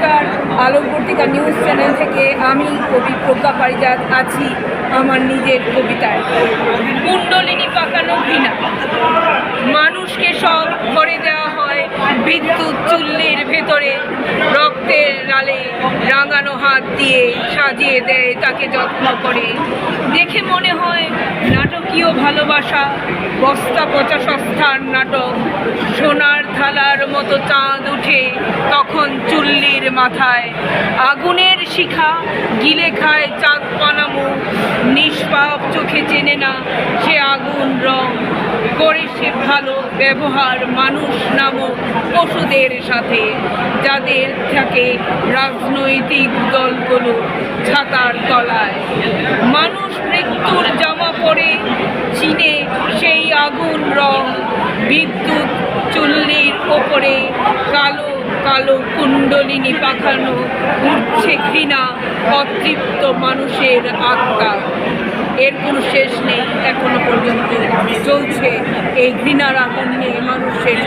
নমস্কার, আলোকবর্তিকা news channel থেকে আমি কবি প্রজ্ঞা পারিজাত আছি আমার নিজের কবিতায়। কুণ্ডলিনী পাকানো ঘৃণা। মানুষকে সব ভরে দেওয়া হয় বিদ্যুৎ চুল্লির ভেতরে, রক্তের নালে রাঙানো হাত দিয়ে সাজিয়ে দেয় তাকে যত্ন করে। দেখে মনে হয় নাটকীয় ভালোবাসা, বস্তা পচা সস্তার নাটক। সোনার থালার মতো চাঁদ উঠে তখন চুল্লির মাথায়, আগুনের শিখা গিলে খায় চাঁদ পানা মুখ। নিষ্পাপ চোখে চেনে না সে আগুন রং, করে সে ভালো ব্যবহার মানুষ নামক পশুদের সাথে, যাদের থাকে রাজনৈতিক দলগুলো ছাতার তলায়। মানুষ মৃত্যুর জামা পরে চিনে সেই আগুন রং, বিদ্যুৎ চুল্লির ওপরে কালো কালো কুণ্ডলিনী পাখানো উঠছে ঘৃণা অতৃপ্ত মানুষের আত্মা। এর কোনো শেষ নেই, এখনো পর্যন্ত চলছে এই ঘৃণার আগুন নিয়ে মানুষের।